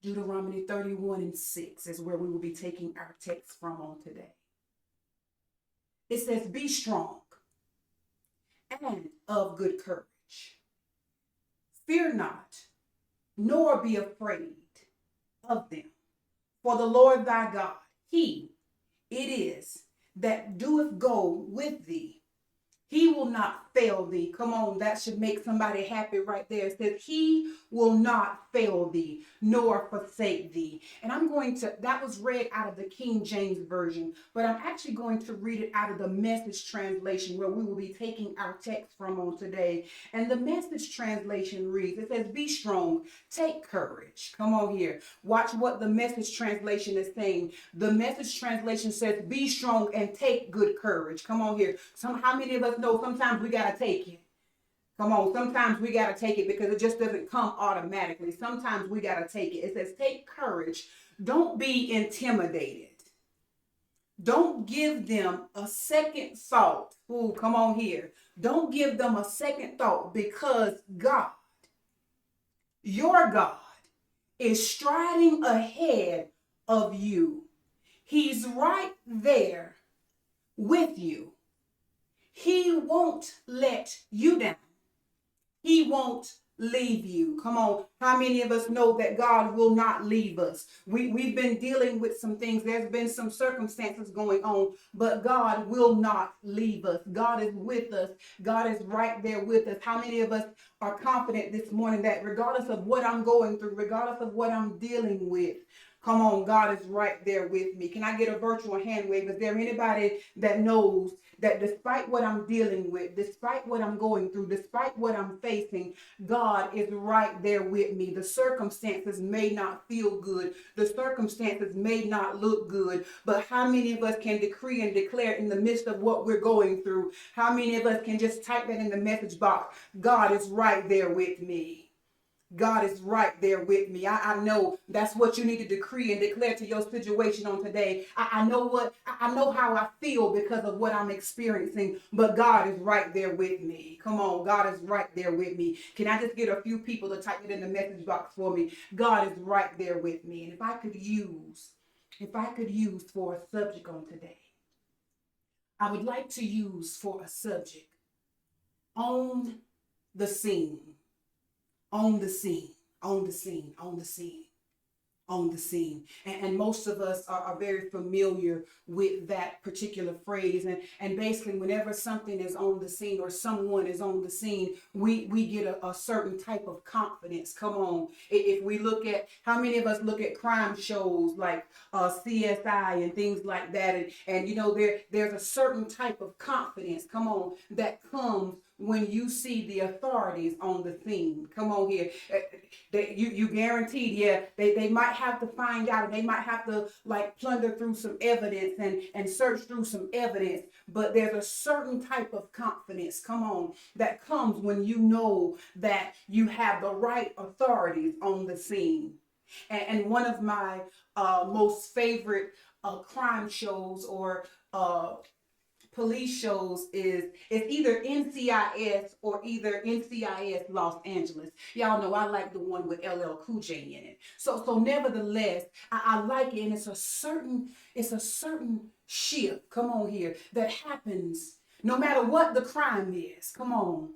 Deuteronomy 31:6 is where we will be taking our text from on today. It says, be strong and of good courage. Fear not, nor be afraid of them. For the Lord thy God, he it is that doeth go with thee. He will not fail thee. Come on, that should make somebody happy right there. It says, he will not fail thee, nor forsake thee. And that was read out of the King James Version, but I'm actually going to read it out of the Message translation where we will be taking our text from on today. And the Message translation reads, it says, be strong, take courage. Come on here. Watch what the Message translation is saying. The Message translation says, be strong and take good courage. Come on here. How many of us know sometimes we got to take it? Come on, sometimes we got to take it because it just doesn't come automatically. Sometimes we got to take it. It says, take courage. Don't be intimidated. Don't give them a second thought. Ooh, come on here. Don't give them a second thought because God, your God, is striding ahead of you. He's right there with you. He won't let you down. He won't leave you. Come on. How many of us know that God will not leave us? We've been dealing with some things. There's been some circumstances going on, but God will not leave us. God is with us. God is right there with us. How many of us are confident this morning that regardless of what I'm going through, regardless of what I'm dealing with, come on, God is right there with me. Can I get a virtual hand wave? Is there anybody that knows that despite what I'm dealing with, despite what I'm going through, despite what I'm facing, God is right there with me? The circumstances may not feel good. The circumstances may not look good. But how many of us can decree and declare in the midst of what we're going through? How many of us can just type that in the message box? God is right there with me. God is right there with me. I know that's what you need to decree and declare to your situation on today. I know how I feel because of what I'm experiencing, but God is right there with me. Come on, God is right there with me. Can I just get a few people to type it in the message box for me? God is right there with me. And if I could use for a subject on today, I would like to use for a subject on the scene. On the scene, on the scene, on the scene, on the scene. And most of us are very familiar with that particular phrase. And basically, whenever something is on the scene or someone is on the scene, we get a certain type of confidence. Come on. If we look at, how many of us look at crime shows like CSI and things like that? And you know, there's a certain type of confidence, come on, that comes when you see the authorities on the scene. Come on here. You guaranteed, yeah, they might have to find out, and they might have to like plunder through some evidence and search through some evidence. But there's a certain type of confidence, come on, that comes when you know that you have the right authorities on the scene. And one of my most favorite crime shows or police shows is it's either NCIS or either NCIS Los Angeles. Y'all know I like the one with LL Cool J in it. So nevertheless, I like it, and it's a certain shift, come on here, that happens no matter what the crime is. Come on.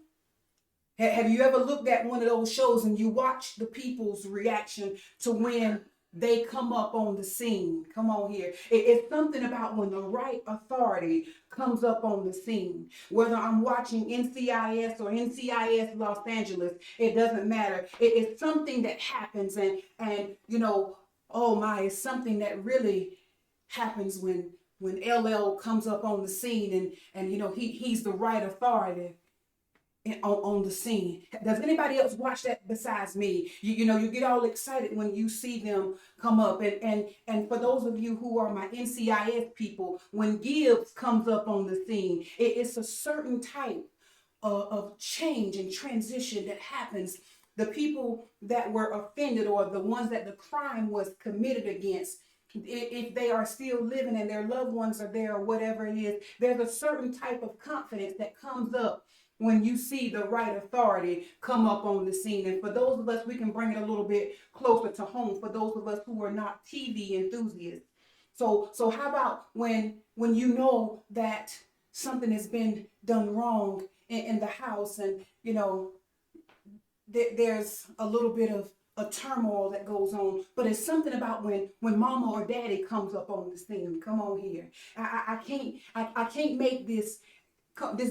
Have you ever looked at one of those shows and you watch the people's reaction to when they come up on the scene? Come on here. It's something about when the right authority comes up on the scene. Whether I'm watching NCIS or NCIS Los Angeles, it doesn't matter. It's something that happens and you know, oh my, it's something that really happens when LL comes up on the scene and you know he's the right authority on the scene. Does anybody else watch that besides me? You know, you get all excited when you see them come up. And for those of you who are my NCIS people, when Gibbs comes up on the scene, it's a certain type of change and transition that happens. The people that were offended or the ones that the crime was committed against, if they are still living and their loved ones are there or whatever it is, there's a certain type of confidence that comes up when you see the right authority come up on the scene. And for those of us, we can bring it a little bit closer to home for those of us who are not TV enthusiasts. So how about when you know that something has been done wrong in the house, and there's a little bit of a turmoil that goes on, but it's something about when mama or daddy comes up on the scene. Come on here. I can't make this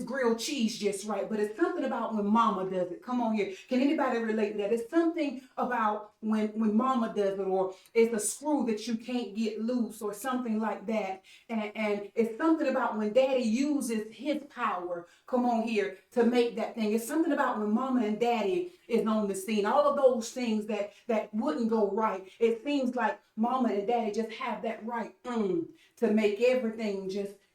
grilled cheese just right, but it's something about when mama does it. Come on here. Can anybody relate to that? It's something about when mama does it, or it's a screw that you can't get loose or something like that. And it's something about when daddy uses his power, come on here, to make that thing. It's something about when mama and daddy is on the scene. All of those things that wouldn't go right. It seems like mama and daddy just have that right to make everything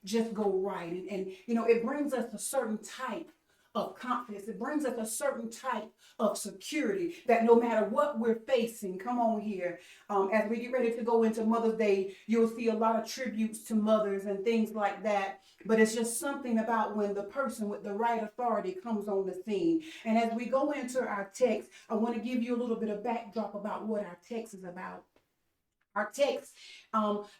just go right. And it brings us a certain type of confidence. It brings us a certain type of security that no matter what we're facing, come on here, as we get ready to go into Mother's Day, you'll see a lot of tributes to mothers and things like that. But it's just something about when the person with the right authority comes on the scene. And as we go into our text, I want to give you a little bit of backdrop about what our text is about. Our text,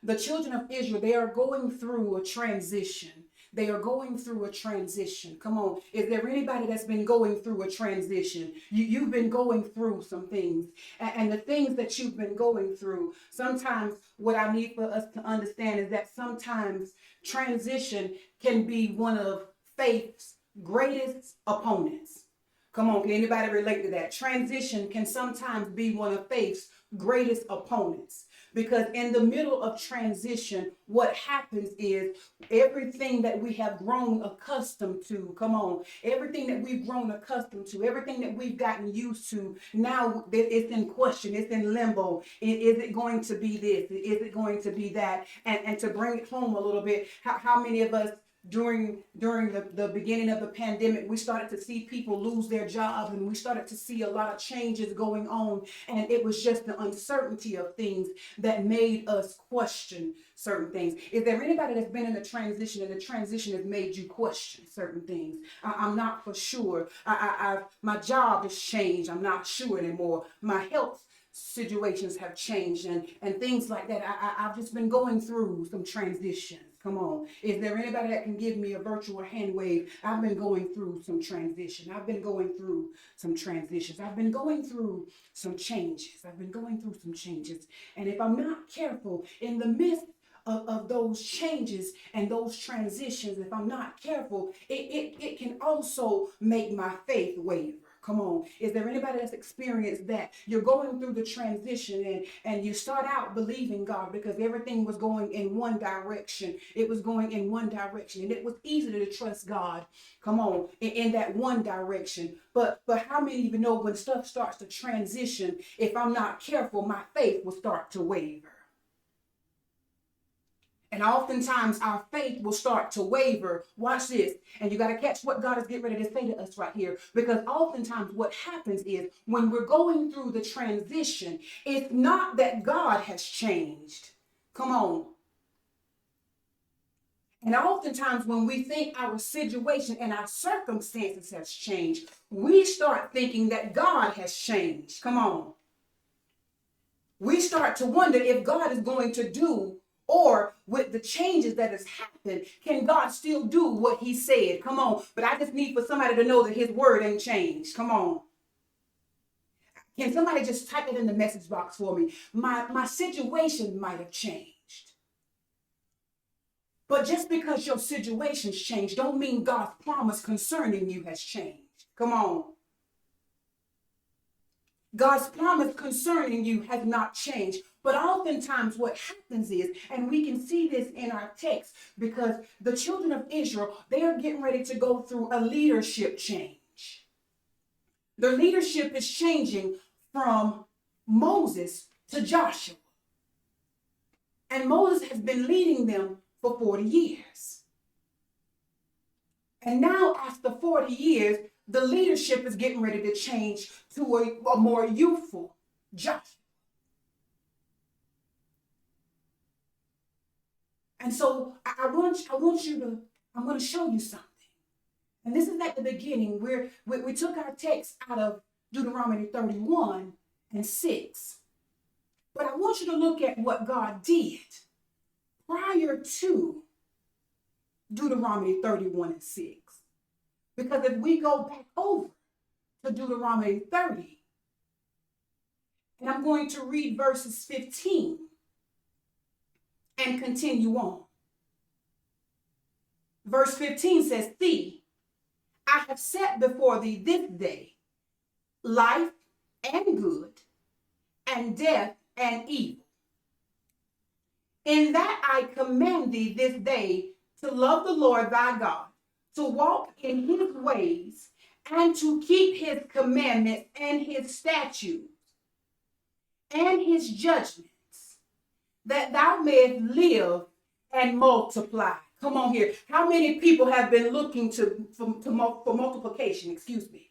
the children of Israel, they are going through a transition. They are going through a transition. Come on. Is there anybody that's been going through a transition? You've been going through some things. And the things that you've been going through, sometimes what I need for us to understand is that sometimes transition can be one of faith's greatest opponents. Come on, can anybody relate to that? Transition can sometimes be one of faith's greatest opponents. Because in the middle of transition, what happens is everything that we have grown accustomed to, come on, everything that we've grown accustomed to, everything that we've gotten used to, now it's in question, it's in limbo. Is it going to be this? Is it going to be that? And to bring it home a little bit, how many of us during the beginning of the pandemic, we started to see people lose their jobs, and we started to see a lot of changes going on, and it was just the uncertainty of things that made us question certain things. Is there anybody that's been in a transition and the transition has made you question certain things? I'm not for sure. My job has changed. I'm not sure anymore. My health situations have changed, and things like that. I've just been going through some transitions. Come on. Is there anybody that can give me a virtual hand wave? I've been going through some transition. I've been going through some transitions. I've been going through some changes. I've been going through some changes. And if I'm not careful in the midst of those changes and those transitions, if I'm not careful, it can also make my faith waver. Come on. Is there anybody that's experienced that? You're going through the transition, and you start out believing God because everything was going in one direction. It was going in one direction, and it was easy to trust God. Come on, in that one direction. But how many even know when stuff starts to transition, if I'm not careful, my faith will start to waver. And oftentimes our faith will start to waver. Watch this. And you got to catch what God is getting ready to say to us right here. Because oftentimes what happens is when we're going through the transition, it's not that God has changed. Come on. And oftentimes when we think our situation and our circumstances has changed, we start thinking that God has changed. Come on. We start to wonder if God is going to do, or with the changes that has happened, can God still do what he said? Come on. But I just need for somebody to know that his word ain't changed. Come on. Can somebody just type it in the message box for me? My situation might have changed. But just because your situation's changed don't mean God's promise concerning you has changed. Come on. God's promise concerning you has not changed. But oftentimes what happens is, and we can see this in our text, because the children of Israel, they are getting ready to go through a leadership change. The leadership is changing from Moses to Joshua. And Moses has been leading them for 40 years. And now after 40 years, the leadership is getting ready to change to a more youthful Joshua. And so I'm going to show you something. And this is at the beginning where we took our text out of Deuteronomy 31 and 6. But I want you to look at what God did prior to Deuteronomy 31 and 6. Because if we go back over to Deuteronomy 30, and I'm going to read verses 15 and continue on. Verse 15 says, "See, I have set before thee this day life and good, and death and evil. In that I command thee this day to love the Lord thy God, to walk in his ways, and to keep his commandments and his statutes and his judgments, that thou mayest live and multiply." Come on here. How many people have been looking for multiplication? Excuse me.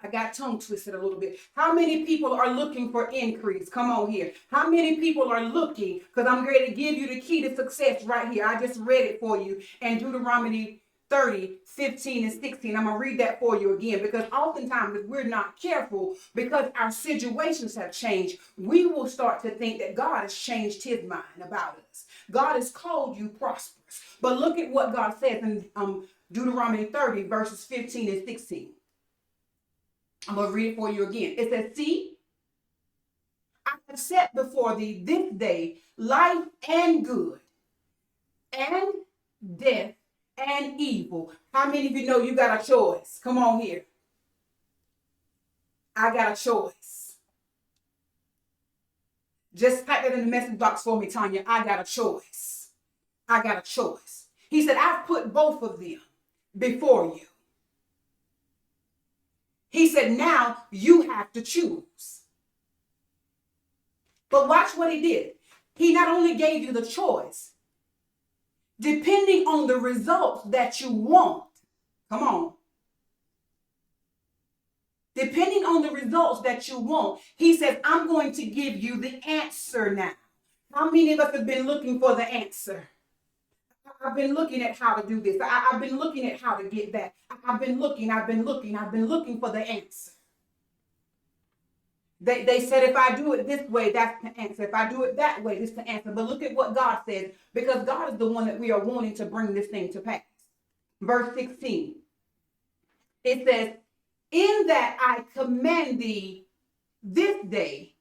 I got tongue twisted a little bit. How many people are looking for increase? Come on here. How many people are looking? Because I'm ready to give you the key to success right here. I just read it for you in Deuteronomy 30, 15, and 16. I'm going to read that for you again, because oftentimes if we're not careful, because our situations have changed, we will start to think that God has changed his mind about us. God has called you prosperous. But look at what God says in Deuteronomy 30, verses 15 and 16. I'm going to read it for you again. It says, "See, I have set before thee this day life and good, and death and evil." How many of you know you got a choice? Come on here. I got a choice. Just type that in the message box for me, Tanya. I got a choice. I got a choice. He said, "I've put both of them before you." He said, now you have to choose. But watch what he did. He not only gave you the choice, depending on the results that you want. Come on. Depending on the results that you want, he says, I'm going to give you the answer now. How many of us have been looking for the answer? I've been looking at how to do this. I've been looking at how to get that. I've been looking for the answer. They said, if I do it this way, that's the answer. If I do it that way, this is the answer. But look at what God says, because God is the one that we are wanting to bring this thing to pass. Verse 16. It says, "In that I command thee this day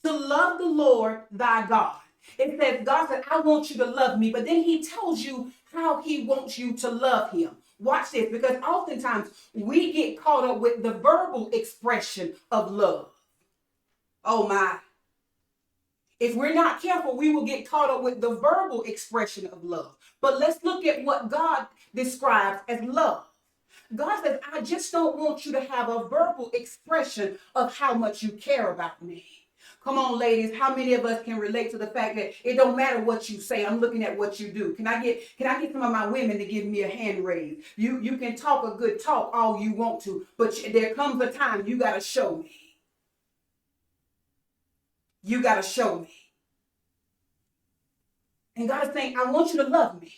to love the Lord thy God." It says, God said, I want you to love me. But then he tells you how he wants you to love him. Watch this, because oftentimes we get caught up with the verbal expression of love. Oh my. If we're not careful, we will get caught up with the verbal expression of love. But let's look at what God describes as love. God says, I just don't want you to have a verbal expression of how much you care about me. Come on, ladies. How many of us can relate to the fact that it don't matter what you say, I'm looking at what you do? Can I get some of my women to give me a hand raise? You can talk a good talk all you want to, but there comes a time you got to show me. You got to show me. And God is saying, I want you to love me.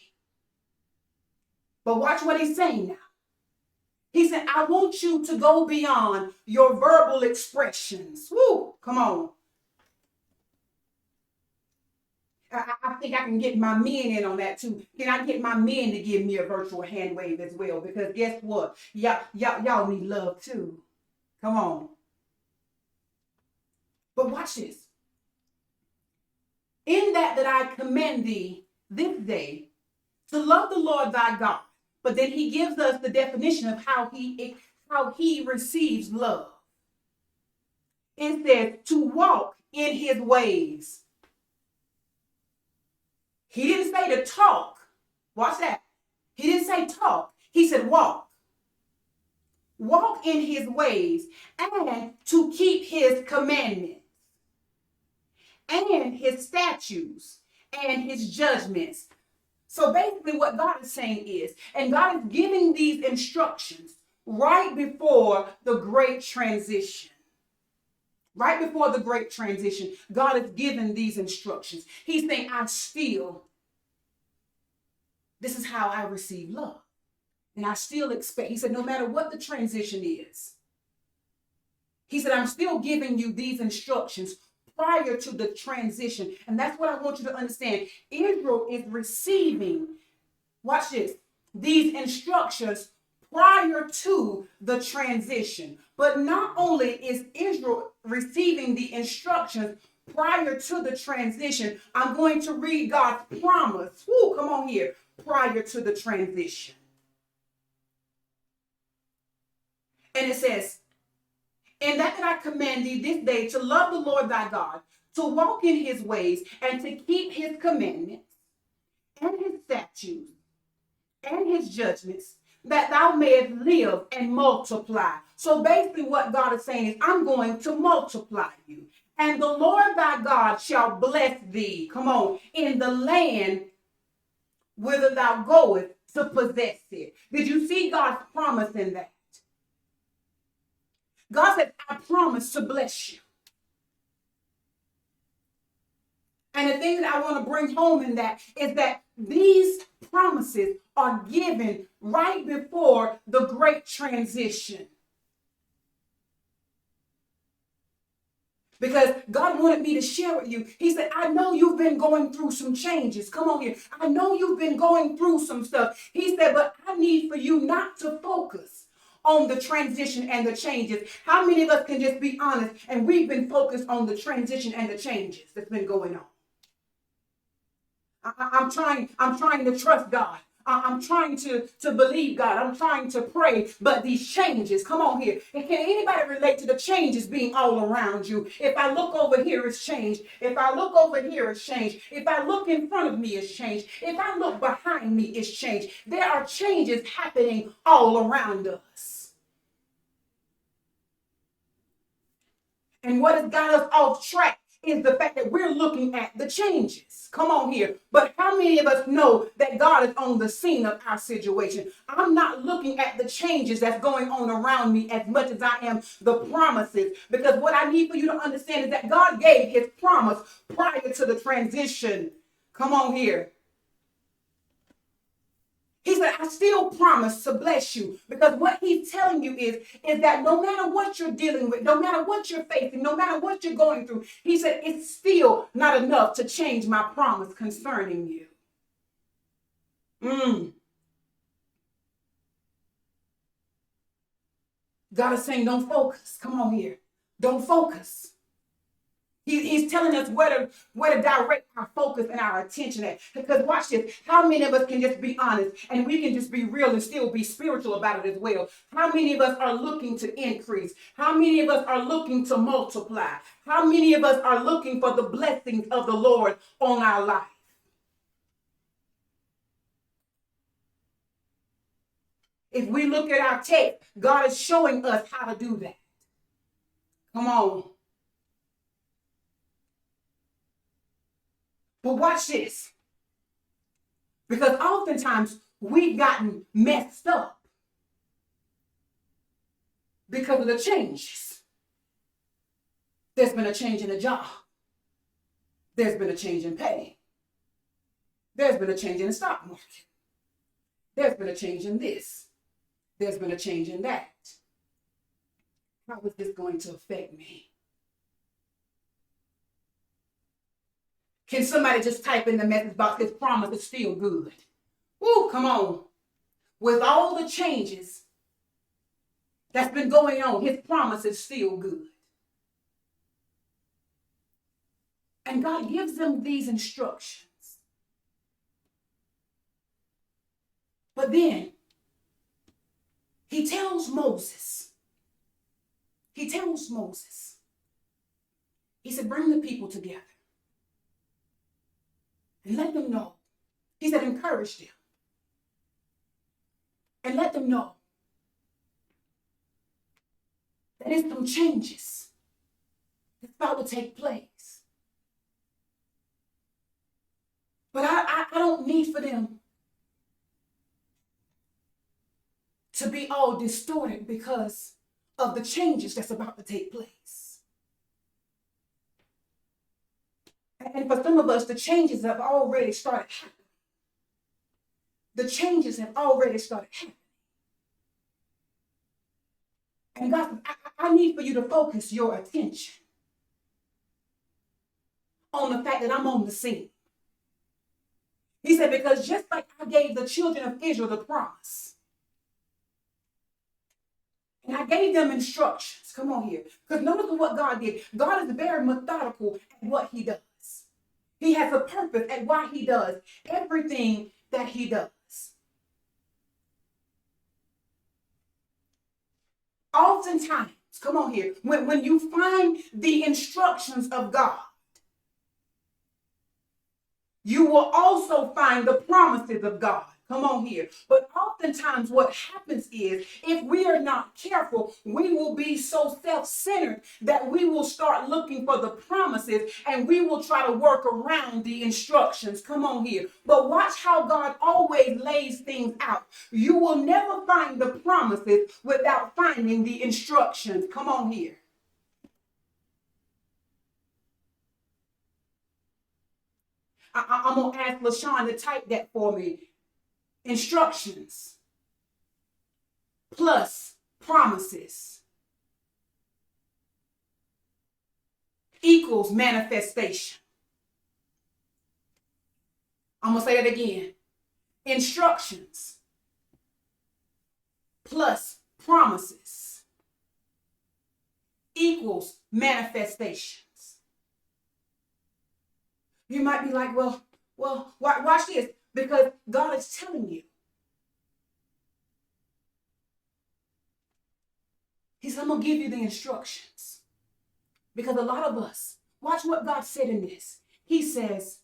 But watch what he's saying now. He said, I want you to go beyond your verbal expressions. Woo, come on. I think I can get my men in on that too. Can I get my men to give me a virtual hand wave as well? Because guess what? Y'all need love too. Come on. But watch this. In that I command thee this day to love the Lord thy God. But then he gives us the definition of how he receives love. It says to walk in his ways. He didn't say to talk. Watch that. He didn't say talk. He said walk. Walk in his ways, and to keep his commandments and his statutes and his judgments. So basically what God is saying is, and God is giving these instructions right before the great transition. Right before the great transition, God has given these instructions. He's saying, this is how I receive love. And I still expect, he said, no matter what the transition is, he said, I'm still giving you these instructions prior to the transition. And that's what I want you to understand. Israel is receiving, watch this, these instructions prior to the transition. But not only is Israel receiving the instructions prior to the transition, I'm going to read God's promise. Woo, come on here. Prior to the transition. And it says, and that I command thee this day to love the Lord thy God, to walk in his ways, and to keep his commandments, and his statutes, and his judgments, that thou mayest live and multiply. So basically what God is saying is, I'm going to multiply you. And the Lord thy God shall bless thee, come on, in the land whither thou goest to possess it. Did you see God's promise in that? God said, I promise to bless you. And the thing that I want to bring home in that is that these promises are given right before the great transition. Because God wanted me to share with you. He said, I know you've been going through some changes. Come on here. I know you've been going through some stuff. He said, but I need for you not to focus on the transition and the changes. How many of us can just be honest and we've been focused on the transition and the changes that's been going on? I'm trying to trust God. I'm trying to believe God. I'm trying to pray, but these changes, come on here. And can anybody relate to the changes being all around you? If I look over here, it's changed. If I look over here, it's changed. If I look in front of me, it's changed. If I look behind me, it's changed. There are changes happening all around us. And what has got us off track is the fact that we're looking at the changes. Come on here. But how many of us know that God is on the scene of our situation? I'm not looking at the changes that's going on around me as much as I am the promises. Because what I need for you to understand is that God gave his promise prior to the transition. Come on here. He said, I still promise to bless you, because what he's telling you is that no matter what you're dealing with, no matter what you're facing, no matter what you're going through, he said, it's still not enough to change my promise concerning you. God is saying, don't focus. Come on here. Don't focus. He's telling us where to direct our focus and our attention at. Because watch this. How many of us can just be honest and we can just be real and still be spiritual about it as well? How many of us are looking to increase? How many of us are looking to multiply? How many of us are looking for the blessings of the Lord on our life? If we look at our text, God is showing us how to do that. Come on. But watch this. Because oftentimes we've gotten messed up because of the changes. There's been a change in the job. There's been a change in pay. There's been a change in the stock market. There's been a change in this. There's been a change in that. How is this going to affect me? Can somebody just type in the message box, his promise is still good? Woo, come on. With all the changes that's been going on, his promise is still good. And God gives them these instructions. But then he tells Moses, he said, bring the people together and let them know. He said, encourage them and let them know that there's some changes that's about to take place. But I don't need for them to be all distorted because of the changes that's about to take place. And for some of us, the changes have already started happening. The changes have already started happening. And God said, I need for you to focus your attention on the fact that I'm on the scene. He said, because just like I gave the children of Israel the promise, and I gave them instructions. Come on here. Because notice what God did. God is very methodical at what he does. He has a purpose at why he does everything that he does. Oftentimes, come on here, when you find the instructions of God, you will also find the promises of God. Come on here. But oftentimes what happens is if we are not careful, we will be so self-centered that we will start looking for the promises and we will try to work around the instructions. Come on here. But watch how God always lays things out. You will never find the promises without finding the instructions. Come on here. I'm going to ask LaShawn to type that for me. Instructions plus promises equals manifestation. I'm going to say that again. Instructions plus promises equals manifestations. You might be like, well, watch this, because God is telling you. He said, I'm going to give you the instructions. Because a lot of us, watch what God said in this. He says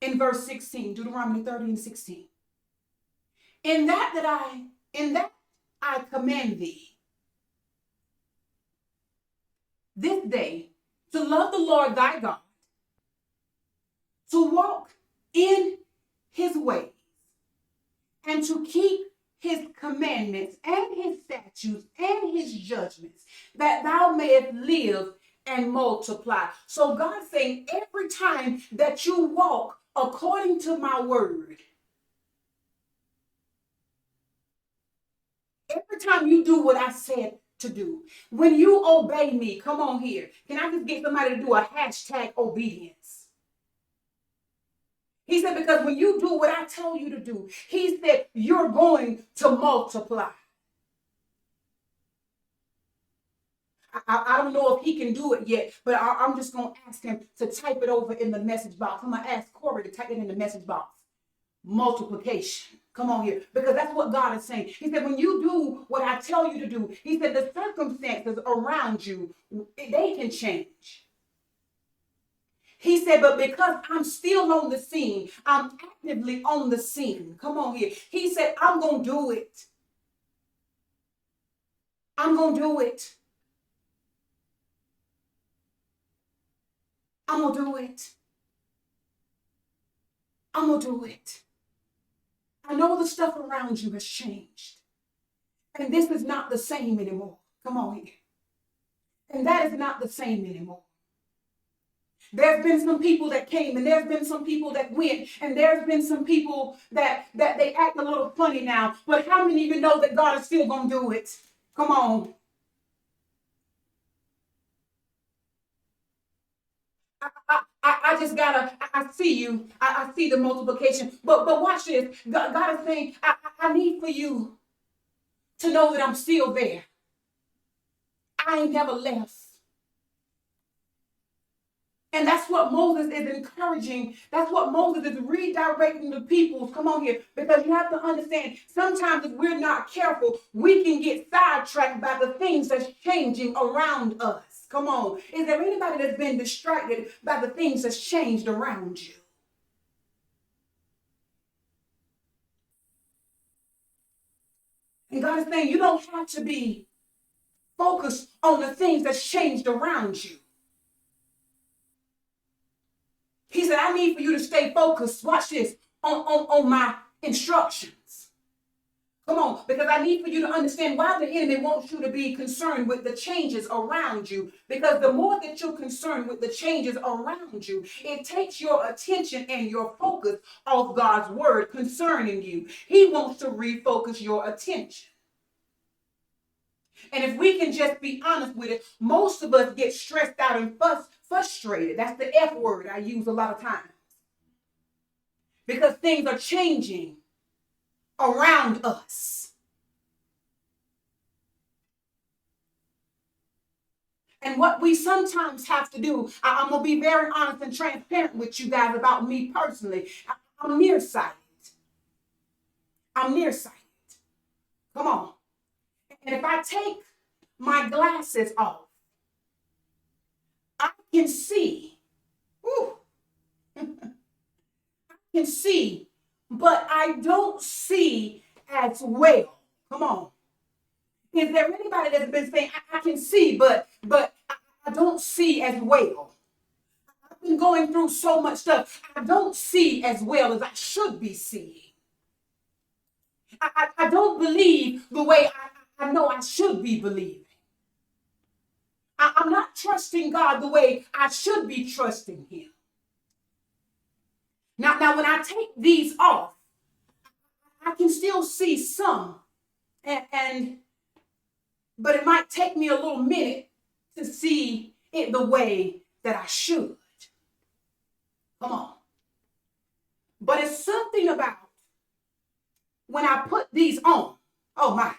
in verse 16, Deuteronomy 30 and 16, in that I command thee this day to love the Lord thy God, to walk in his ways, and to keep his commandments and his statutes and his judgments, that thou mayest live and multiply. So God's saying every time that you walk according to my word, every time you do what I said to do, when you obey me, come on here. Can I just get somebody to do a hashtag obedience? He said, because when you do what I tell you to do, he said, you're going to multiply. I don't know if he can do it yet, but I'm just going to ask him to type it over in the message box. I'm going to ask Corey to type it in the message box. Multiplication. Come on here. Because that's what God is saying. He said, when you do what I tell you to do, he said, the circumstances around you, they can change. He said, but because I'm still on the scene, I'm actively on the scene. Come on here. He said, I'm going to do it. I'm going to do it. I'm going to do it. I'm going to do it. I know the stuff around you has changed. And this is not the same anymore. Come on here. And that is not the same anymore. There's been some people that came, and there's been some people that went, and there's been some people that they act a little funny now. But how many of you know that God is still going to do it? Come on. I just gotta, I see you. I see the multiplication. But watch this. God is saying, I need for you to know that I'm still there. I ain't never left. And that's what Moses is encouraging. That's what Moses is redirecting the people. Come on here. Because you have to understand, sometimes if we're not careful, we can get sidetracked by the things that's changing around us. Come on. Is there anybody that's been distracted by the things that's changed around you? And God is saying you don't have to be focused on the things that's changed around you. He said, I need for you to stay focused, watch this, on my instructions. Come on, because I need for you to understand why the enemy wants you to be concerned with the changes around you. Because the more that you're concerned with the changes around you, it takes your attention and your focus off God's word concerning you. He wants to refocus your attention. And if we can just be honest with it, most of us get stressed out and frustrated. That's the F word I use a lot of times. Because things are changing around us. And what we sometimes have to do, I'm going to be very honest and transparent with you guys about me personally. I'm nearsighted. I'm nearsighted. Come on. And if I take my glasses off, I can see. Whew, I can see, but I don't see as well. Come on. Is there anybody that's been saying, I can see, but I don't see as well? I've been going through so much stuff. I don't see as well as I should be seeing. I don't believe the way I know I should be believing. I'm not trusting God the way I should be trusting him. Now when I take these off, I can still see some, but it might take me a little minute to see it the way that I should. Come on. But it's something about when I put these on. Oh my,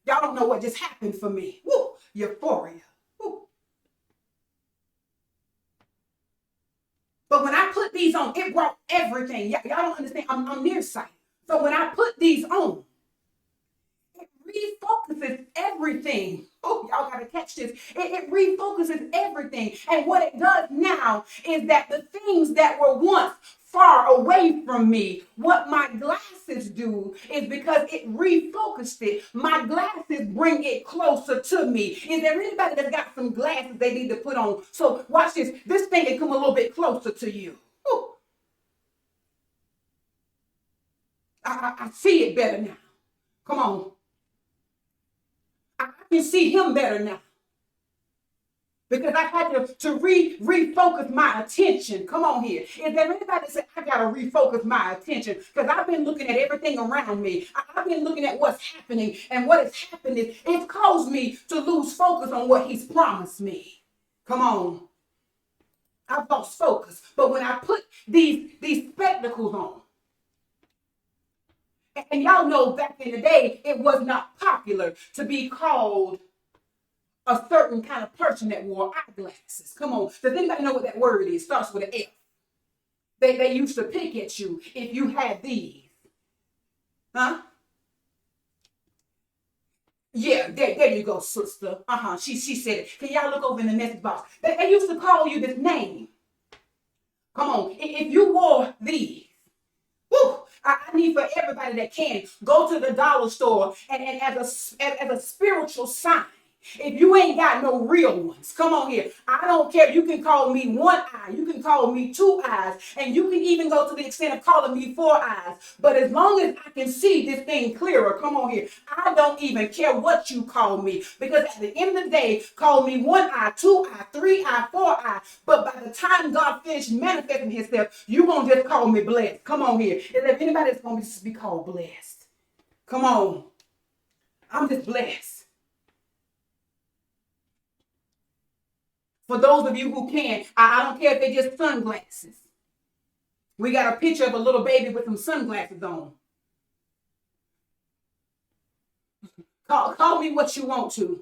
y'all don't know what just happened for me. Woo, euphoria. Woo. But when I put these on, it brought everything. Y'all don't understand. I'm nearsighted. So when I put these on, it refocuses everything. Oh, y'all got to catch this. It refocuses everything. And what it does now is that the things that were once far away from me, what my glasses do is because it refocused it, my glasses bring it closer to me. Is there anybody that's got some glasses they need to put on? So watch this. This thing can come a little bit closer to you. Ooh. I see it better now. Come on. I can see him better now. Because I had to refocus my attention. Come on here. Is there anybody that say, I got to refocus my attention? Because I've been looking at everything around me. I've been looking at what's happening. And what has happened is it's caused me to lose focus on what he's promised me. Come on. I've lost focus. But when I put these spectacles on, and y'all know back in the day, it was not popular to be called a certain kind of person that wore eyeglasses. Come on. Does anybody know what that word is? Starts with an F. They used to pick at you if you had these. Huh? Yeah, there you go, sister. She said it. Can y'all look over in the message box? They used to call you this name. Come on. If you wore these, whew, I need for everybody that can go to the dollar store and as a spiritual sign. If you ain't got no real ones, come on here. I don't care. You can call me one eye. You can call me two eyes. And you can even go to the extent of calling me four eyes. But as long as I can see this thing clearer, come on here. I don't even care what you call me. Because at the end of the day, call me one eye, two eye, three eye, four eye. But by the time God finished manifesting himself, you're going to just call me blessed. Come on here. Is there anybody that's going to be called blessed? Come on. I'm just blessed. For those of you who can, I don't care if they're just sunglasses. We got a picture of a little baby with some sunglasses on. Call me what you want to.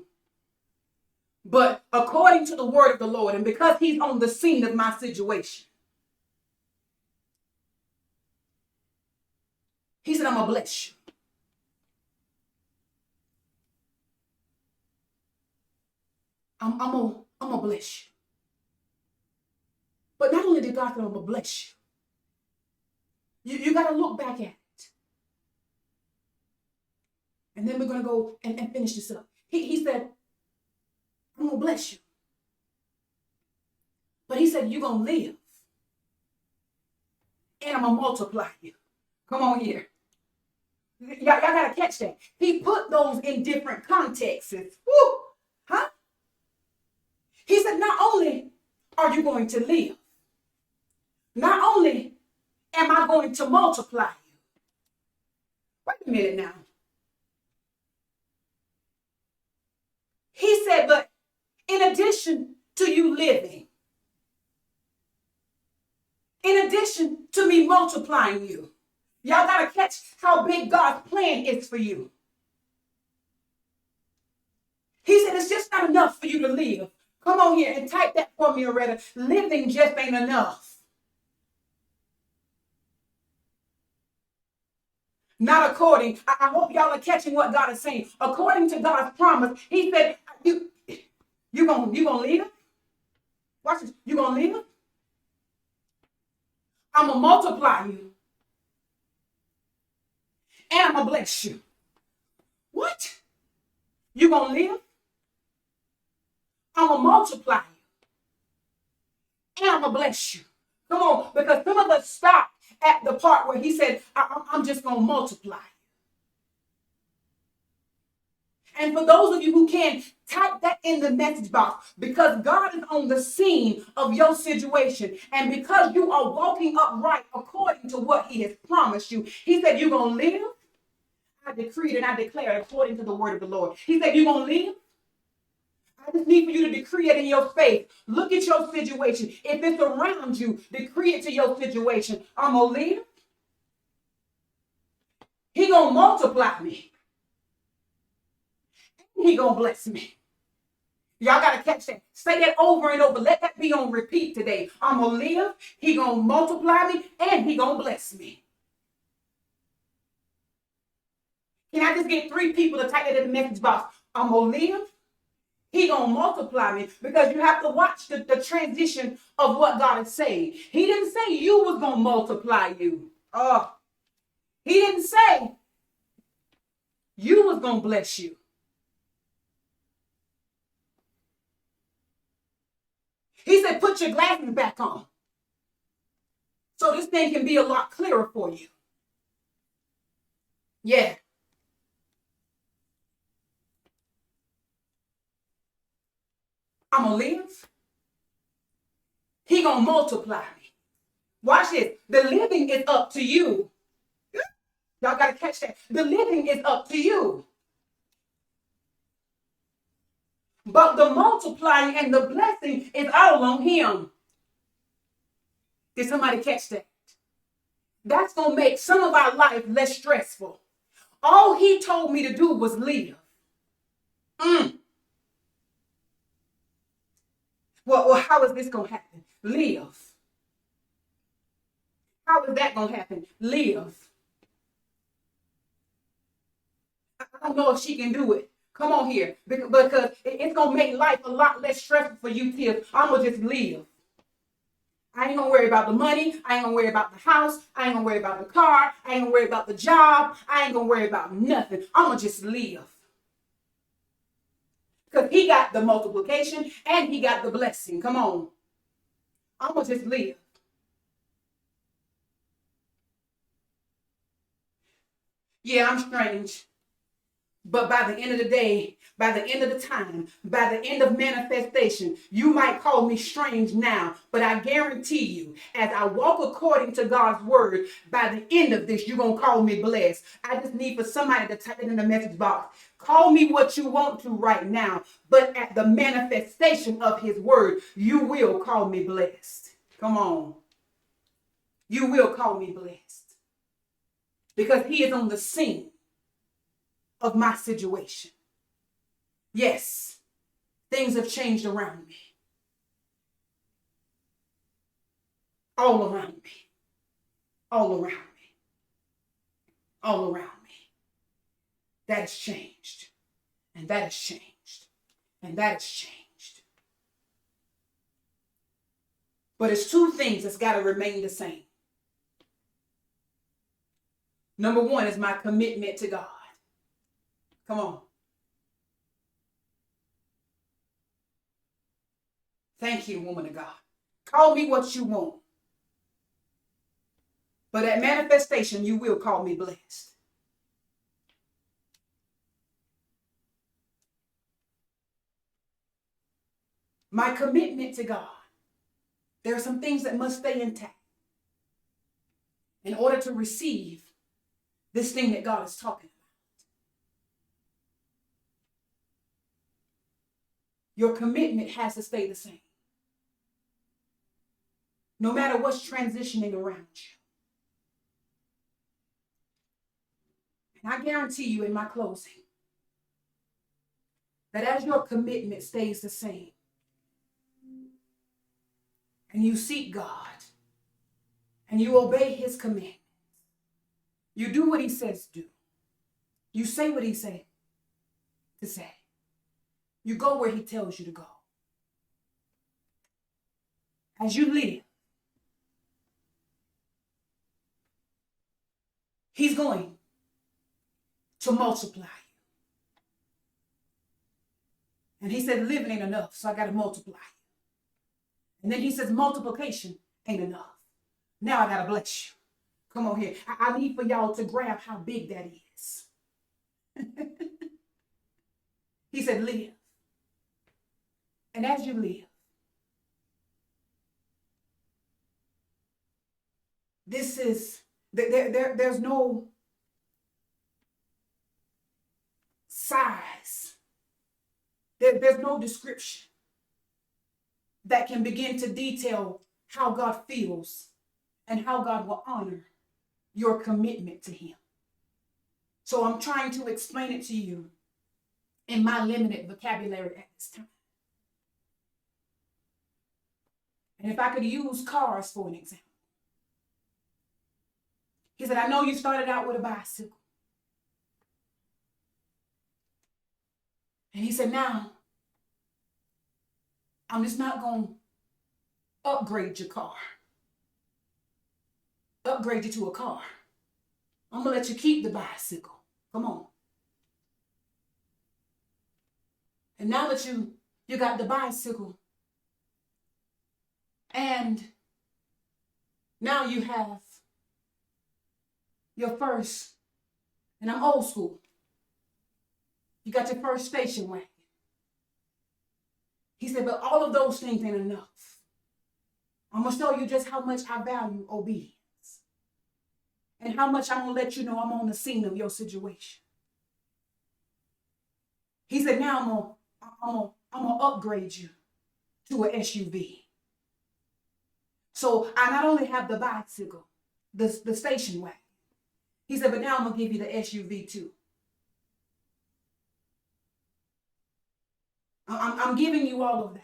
But according to the word of the Lord, and because he's on the scene of my situation, he said, I'm going to bless you. I'm going to bless you. But not only did God say, I'm going to bless you, you got to look back at it. And then we're going to go and finish this up. He said, I'm going to bless you. But he said, you're going to live. And I'm going to multiply you. Come on here. Y'all got to catch that. He put those in different contexts. Woo! Huh? He said, not only are you going to live, not only am I going to multiply you. Wait a minute now. He said, but in addition to you living, in addition to me multiplying you, y'all got to catch how big God's plan is for you. He said, it's just not enough for you to live. Come on here and type that for me, Loretta. Living just ain't enough. Not according. I hope y'all are catching what God is saying. According to God's promise, he said, you gonna live? Watch this. You gonna live? I'm gonna multiply you. And I'm gonna bless you. What? You gonna live? I'm gonna multiply you. And I'm gonna bless you. Come on, because some of us stop at the part where he said, I'm just gonna multiply. And for those of you who can, type that in the message box, because God is on the scene of your situation. And because you are walking upright according to what he has promised you, he said, you're going to live. I decreed and I declare according to the word of the Lord. He said, you're going to live. I just need for you to decree it in your faith. Look at your situation. If it's around you, decree it to your situation. I'm going to live. He going to multiply me. He going to bless me. Y'all got to catch that. Say that over and over. Let that be on repeat today. I'm going to live. He going to multiply me and he going to bless me. Can I just get 3 people to type that in the message box? I'm going to live. He going to multiply me, because you have to watch the transition of what God is saying. He didn't say you was going to multiply you. He didn't say you was going to bless you. He said, put your glasses back on so this thing can be a lot clearer for you. Yeah. I'm going to live. He going to multiply me. Watch this. The living is up to you. Y'all got to catch that. The living is up to you. But the multiplying and the blessing is all on him. Did somebody catch that? That's going to make some of our life less stressful. All he told me to do was live. Well, how is this going to happen? Live. How is that going to happen? Live. I don't know if she can do it. Come on here. Because it's going to make life a lot less stressful for you, Tiff. I'm going to just live. I ain't gonna worry about the money. I ain't gonna worry about the house. I ain't gonna worry about the car. I ain't gonna worry about the job. I ain't gonna worry about nothing. I'm gonna just live. Because he got the multiplication and he got the blessing. Come on. I'm gonna just live. Yeah, I'm strange. But by the end of the day, by the end of the time, by the end of manifestation, you might call me strange now, but I guarantee you, as I walk according to God's word, by the end of this, you're going to call me blessed. I just need for somebody to type it in the message box. Call me what you want to right now, but at the manifestation of his word, you will call me blessed. Come on. You will call me blessed. Because he is on the scene of my situation. Yes, things have changed around me. All around me. All around me. All around me. That has changed. And that has changed. And that has changed. But it's 2 things that's got to remain the same. Number 1 is my commitment to God. Come on. Thank you, woman of God. Call me what you want. But at manifestation, you will call me blessed. My commitment to God. There are some things that must stay intact in order to receive this thing that God is talking about. Your commitment has to stay the same. No matter what's transitioning around you. And I guarantee you in my closing that as your commitment stays the same and you seek God and you obey his commandments, you do what he says to do. You say what he says to say. You go where he tells you to go. As you live, he's going to multiply you. And he said, living ain't enough, so I got to multiply you. And then he says, multiplication ain't enough. Now I got to bless you. Come on here. I need for y'all to grab how big that is. He said, live. And as you live, there's no size. There's no description that can begin to detail how God feels and how God will honor your commitment to him. So I'm trying to explain it to you in my limited vocabulary at this time. And if I could use cars for an example. He said, I know you started out with a bicycle. And he said, now, I'm just not going to upgrade your car. Upgrade you to a car. I'm going to let you keep the bicycle. Come on. And now that you got the bicycle, and now you have your first, and I'm old school, you got your first station wagon. He said, but all of those things ain't enough. I'm going to show you just how much I value obedience. And how much I'm going to let you know I'm on the scene of your situation. He said, now I'm going to upgrade you to an SUV. So I not only have the bicycle, the station wagon. He said, but now I'm going to give you the SUV too. I'm giving you all of that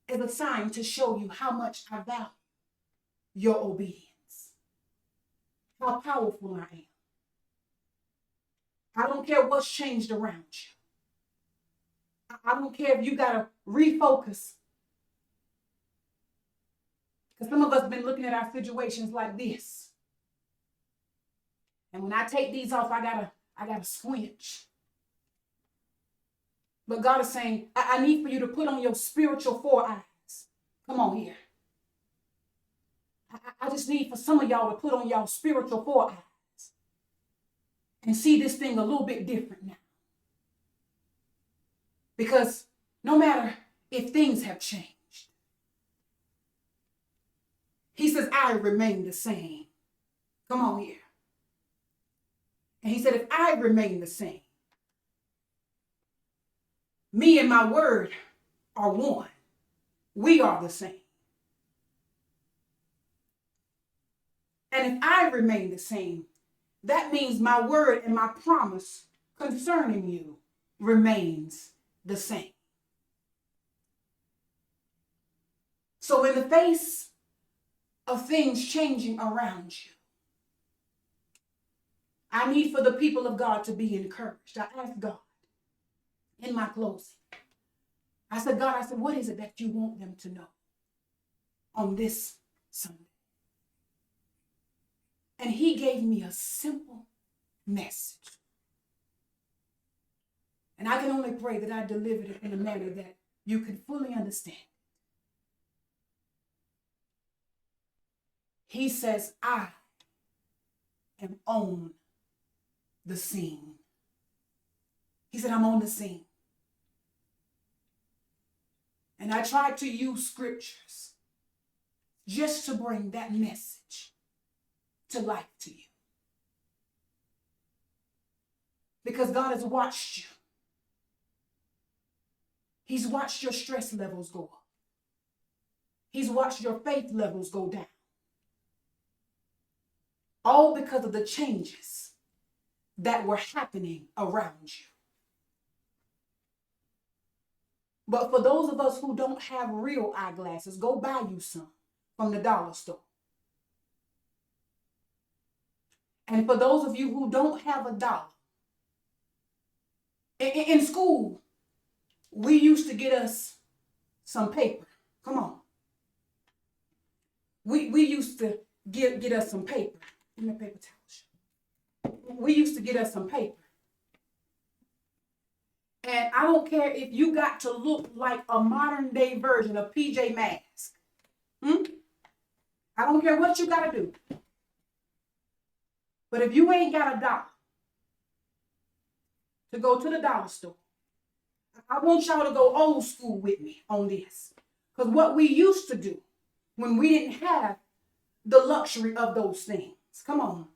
as a sign to show you how much I value your obedience, how powerful I am. I don't care what's changed around you. I don't care if you got to refocus. Because some of us have been looking at our situations like this. And when I take these off, I gotta squinch. But God is saying, I need for you to put on your spiritual 4 eyes. Come on here. I just need for some of y'all to put on y'all spiritual 4 eyes and see this thing a little bit different now. Because no matter if things have changed, he says, I remain the same. Come on here. And he said, if I remain the same, me and my word are one. We are the same. And if I remain the same, that means my word and my promise concerning you remains the same. So in the face of things changing around you, I need for the people of God to be encouraged. I asked God in my closing. I said, God, what is it that you want them to know on this Sunday? And he gave me a simple message. And I can only pray that I delivered it in a manner that you can fully understand. He says, I am on the scene. He said, I'm on the scene. And I tried to use scriptures just to bring that message to life to you. Because God has watched you He's watched your stress levels go up. He's watched your faith levels go down. All because of the changes that were happening around you. But for those of us who don't have real eyeglasses, go buy you some from the dollar store. And for those of you who don't have a dollar, in school, we used to get us some paper. Come on. We used to get us some paper. Give me a paper towel. We used to get us some paper. And I don't care if you got to look like a modern day version of PJ Masks. I don't care what you got to do. But if you ain't got a dollar to go to the dollar store, I want y'all to go old school with me on this. Because what we used to do when we didn't have the luxury of those things. Come on.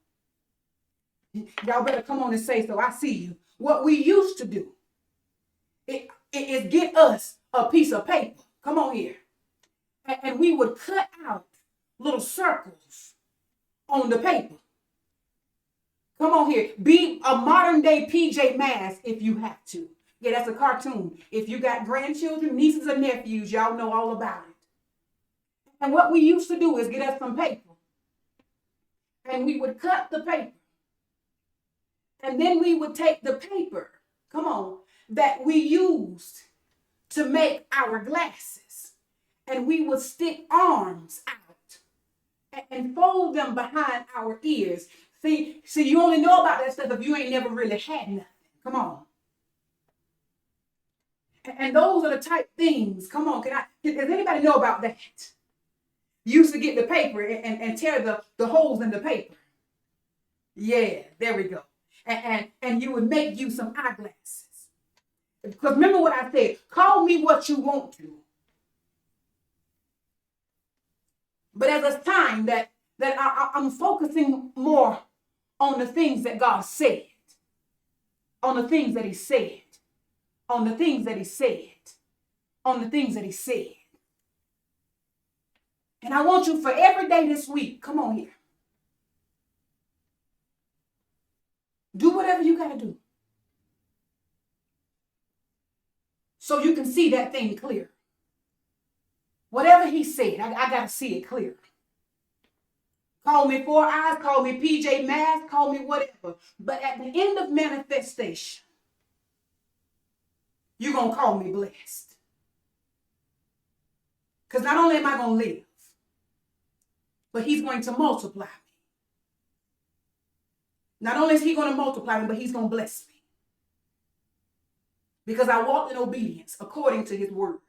Y'all better come on and say so. I see you. What we used to do is get us a piece of paper. Come on here. And we would cut out little circles on the paper. Come on here. Be a modern day PJ Masks if you have to. Yeah, that's a cartoon. If you got grandchildren, nieces and nephews, y'all know all about it. And what we used to do is get us some paper. And we would cut the paper. And then we would take the paper, come on, that we used to make our glasses. And we would stick arms out and fold them behind our ears. See, you only know about that stuff if you ain't never really had nothing. Come on. And those are the type things. Come on, does anybody know about that? You used to get the paper and tear the holes in the paper. Yeah, there we go. And you would make you some eyeglasses. Because remember what I said, call me what you want to. But as a time that I'm focusing more on the things that God said, on the things that he said, on the things that he said, on the things that he said. And I want you for every day this week, come on here. Do whatever you got to do so you can see that thing clear. Whatever he said, I got to see it clear. Call me Four Eyes, call me PJ Masks, call me whatever. But at the end of manifestation, you're going to call me blessed. Because not only am I going to live, but he's going to multiply me. Not only is he going to multiply me, but he's going to bless me. Because I walked in obedience according to his word.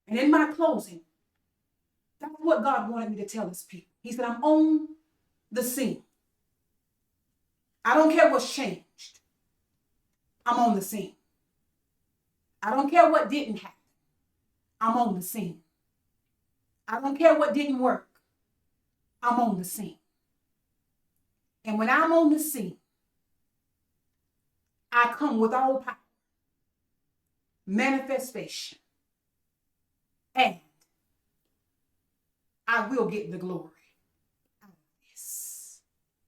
And in my closing, that's what God wanted me to tell his people. He said, I'm on the scene. I don't care what's changed. I'm on the scene. I don't care what didn't happen. I'm on the scene. I don't care what didn't work. I'm on the scene. And when I'm on the scene, I come with all power, manifestation, and I will get the glory.